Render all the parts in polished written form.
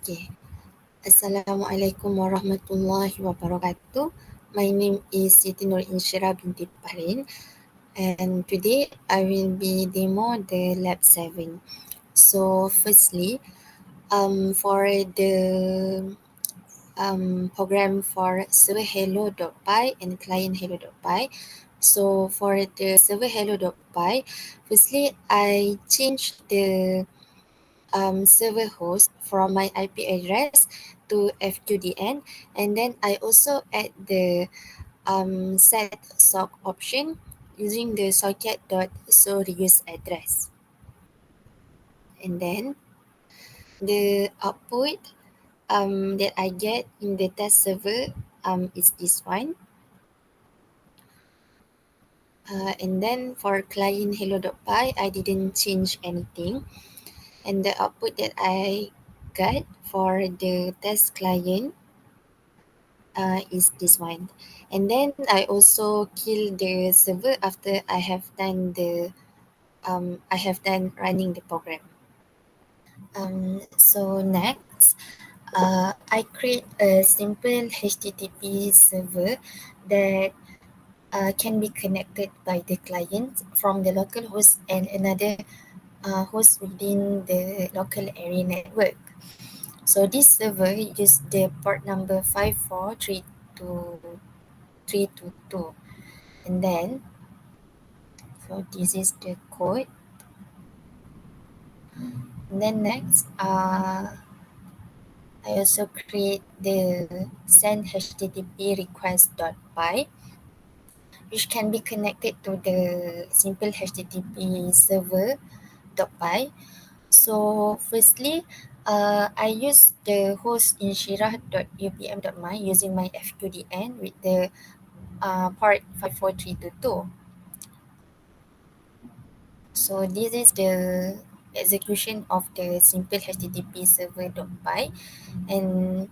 Okay. Assalamualaikum warahmatullahi wabarakatuh. My name is Cns3100-1 and today I will be demo the lab 7. So firstly, for the program for server hello.py and client hello.py. So for the server hello.py, firstly I changed the server host from my IP address to FQDN, and then I also add the set sock option using the socket.soreuse address. And then the output that I get in the test server is this one. And then for client hello.py, I didn't change anything. And the output that I got for the test client is this one. And then I also kill the server after I have done running the program. So next, I create a simple HTTP server that can be connected by the client from the local host and another host within the local area network. So this server uses the port number 54322, and then this is the code. And then next, I also create the send http request.py, which can be connected to the simple http server.py. So firstly, I use the host inshirah.upm.my using my FQDN with the port 54322. So this is the execution of the simple HTTP server.py, and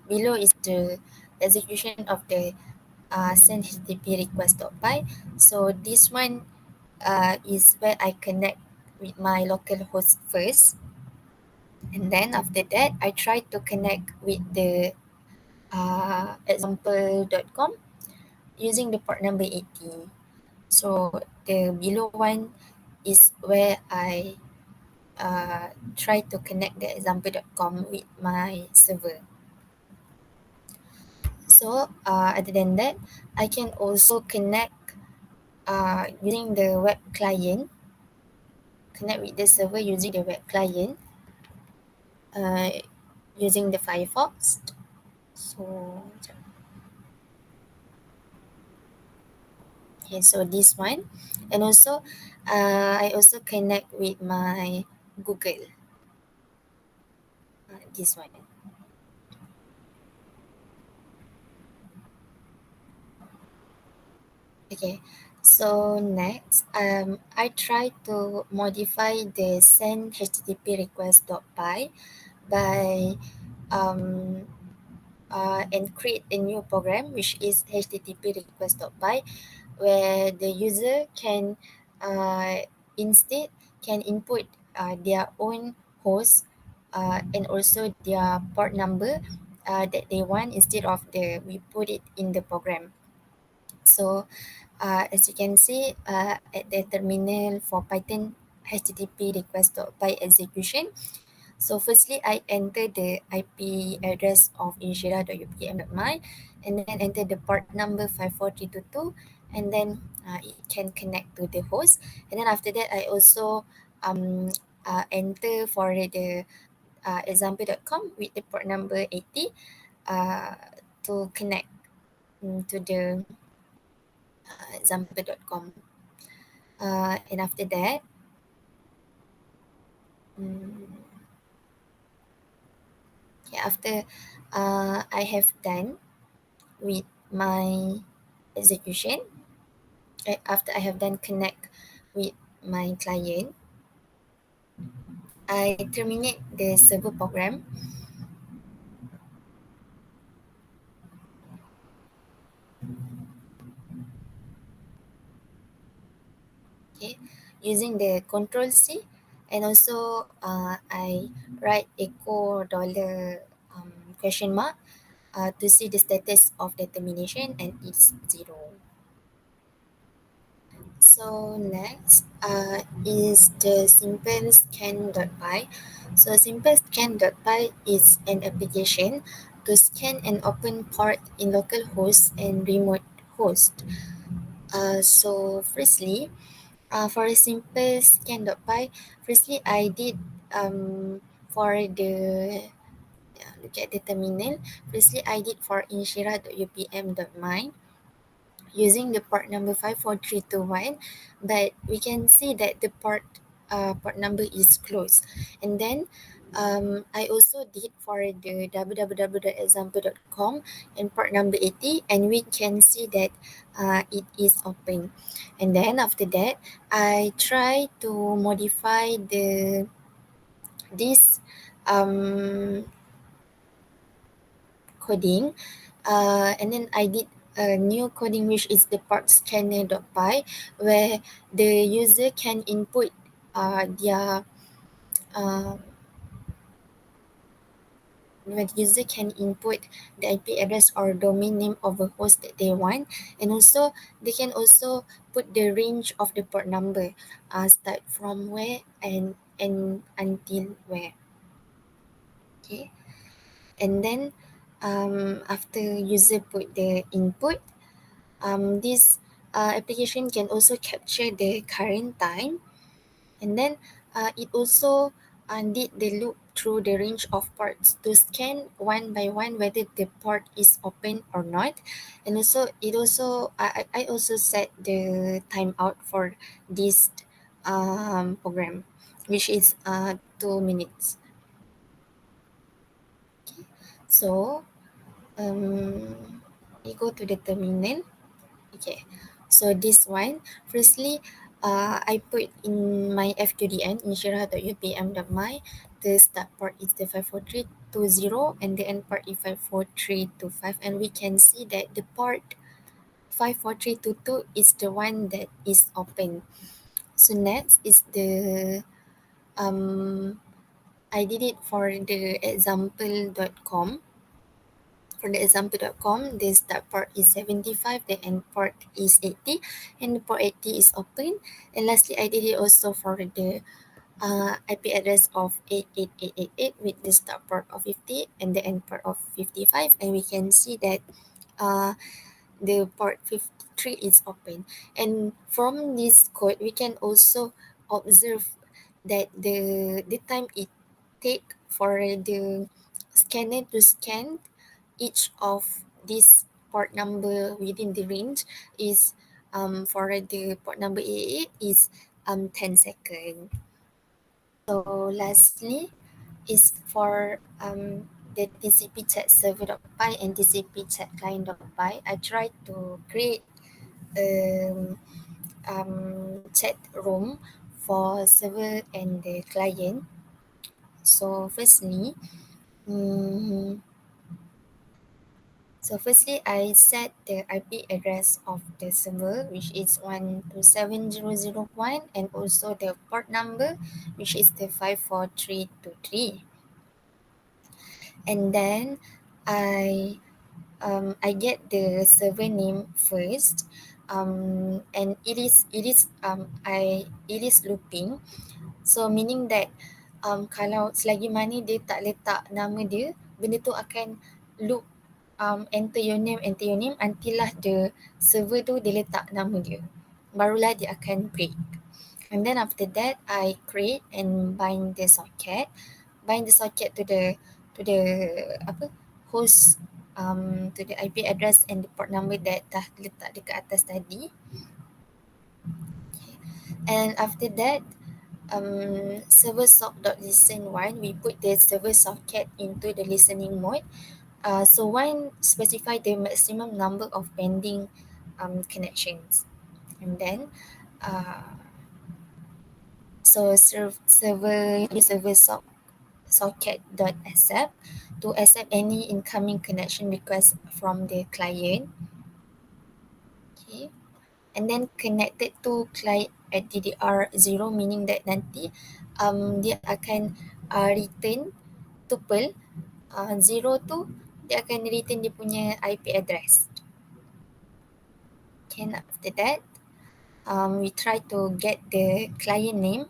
below is the execution of the send HTTP request.py. So this one is where I connect with my local host first, and then after that I try to connect with the example.com using the port number 80. So the below one is where I try to connect the example.com with my server. So other than that, I can also connect using the web client, connect with the server using the web client uh, using the Firefox. So okay, so this one, and also I also connect with my Google. This one. Okay, so next, I try to modify the send HTTP request.py by um, and create a new program which is HTTP request.py, where the user can instead can input their own host and also their port number that they want instead of the we put it in the program. So as you can see at the terminal for Python HTTP request.py execution. So firstly, I enter the IP address of inshira.upm.my, and then enter the port number 54322, and then it can connect to the host. And then after that, I also enter for the example.com with the port number 80 to connect to the example.com. And after that, after I have done with my execution, after I have done connect with my client, I terminate the server program. Okay, using the Control C, And also I write echo dollar question mark to see the status of the termination, and it's 0. So next is the simple scan.py. So simple scan.py is an application to scan and open port in localhost and remote host. So firstly, for a simple scan.py, firstly I did for the look at the terminal. Firstly, I did for inshira.upm.my using the port number 54321, but we can see that the port number is closed. And then I also did for the www.example.com and port number 80, and we can see that it is open. And then after that, I try to modify this um, coding, and then I did a new coding which is the part scanner.py, where the user can input their uh, where the user can input the IP address or domain name of a host that they want, and also they can also put the range of the port number, start from where and until where. Okay, and then after user put the input, this application can also capture the current time, and then it also did the loop through the range of ports to scan one by one whether the port is open or not. And also I also set the timeout for this program, which is 2 minutes. So we go to the terminal. Okay, so this one, firstly, I put in my FQDN, inshira.upm.my, the start port is the 54320 and the end port is 54325, and we can see that the port 54322 is the one that is open. So next is the, I did it for the example.com. For the example.com, the start port is 75, the end port is 80, and the port 80 is open. And lastly, I did it also for the IP address of 88888 with the start port of 50 and the end port of 55. And we can see that uh, the port 53 is open. And from this code, we can also observe that the time it take for the scanner to scan each of this port number within the range is for the port number 88 is 10 seconds. So lastly is for the TCP chat server.py and TCP chat client.py. I tried to create um, chat room for server and the client. So firstly, mm, I set the IP address of the server, which is 127.0.0.1, and also the port number, which is the 54323. And then I get the server name first, and it is looping. So meaning that kalau selagi mana dia tak letak nama dia, benda tu akan loop, enter your name until lah the server tu dia letak nama dia. Barulah dia akan break. And then after that, I create and bind the socket to the apa host, to the IP address and the port number that dah letak dekat atas tadi. And after that, server sock.listen1, we put the server socket into the listening mode. So one, specify the maximum number of pending connections, and then so server socket.accept to accept any incoming connection request from the client. Okay, and then connected to client at DDR0, meaning that nanti dia akan return tuple. Zero tu dia akan return dia punya IP address. Okay, after that, we try to get the client name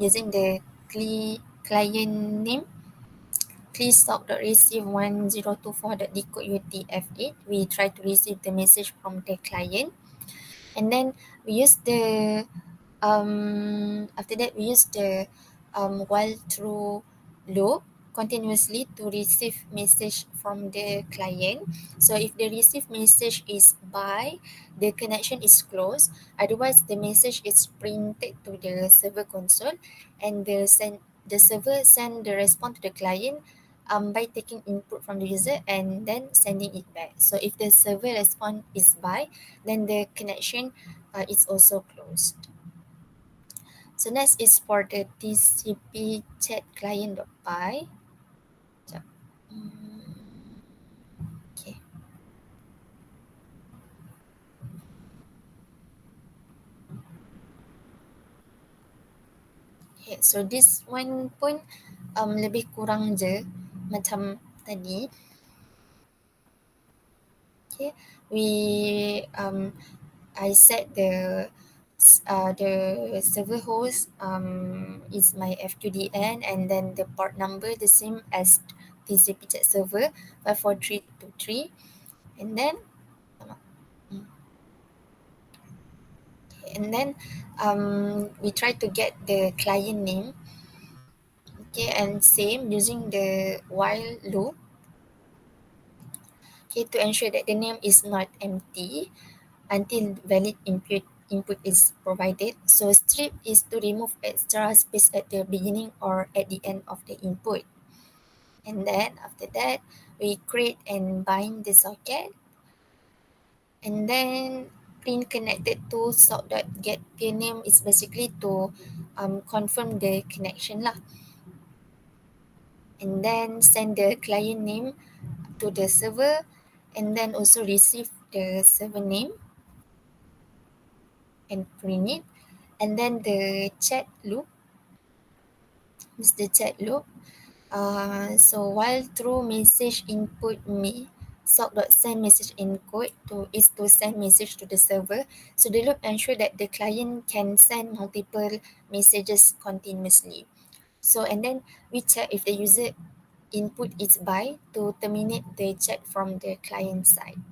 using the client name clientstop.receive1024.decode UTF-8. We try to receive the message from the client, and then we use the after that we use the while through loop continuously to receive message from the client. So if the receive message is by, the connection is closed. Otherwise, the message is printed to the server console, and the server send the response to the client by taking input from the user and then sending it back. So if the server response is by, then the connection is also closed. So next is for the TCP chat client.py. Sekejap. Okay. Okay, so this one pun lebih kurang je macam tadi. Okay, I set the server host is my FQDN, and then the port number the same as TCP chat server 54323, and then we try to get the client name. Okay, and same using the while loop. Okay, to ensure that the name is not empty until valid input is provided. So strip is to remove extra space at the beginning or at the end of the input. And then after that, we create and bind the socket, and then print connected to sock.get peer name is basically to confirm the connection lah. And then send the client name to the server, and then also receive the server name and print it. And then the chat loop is the chat loop. So while through message input me sock.send message encode is to send message to the server. So the loop ensure that the client can send multiple messages continuously. So and then we check if the user input is by to terminate the chat from the client side.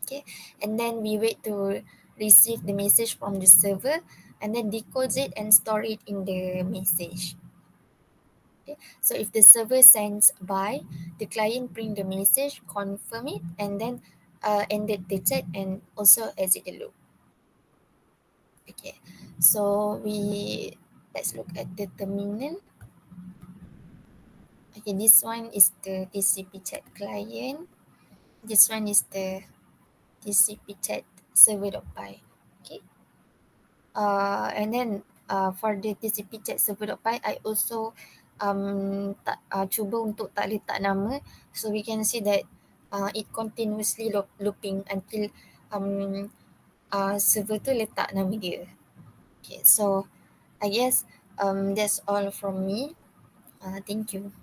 Okay, and then we wait to receive the message from the server, and then decodes it and store it in the message. Okay, so if the server sends by, the client print the message, confirm it, and then ended the chat and also exit the loop. Okay, so let's look at the terminal. Okay, this one is the TCP chat client. This one is the TCP chat server.py. Okay. And then for the TCP chat server.py, I also cuba untuk tak letak nama, so we can see that it continuously looping until server tu letak nama dia. Okay, so I guess that's all from me. Thank you.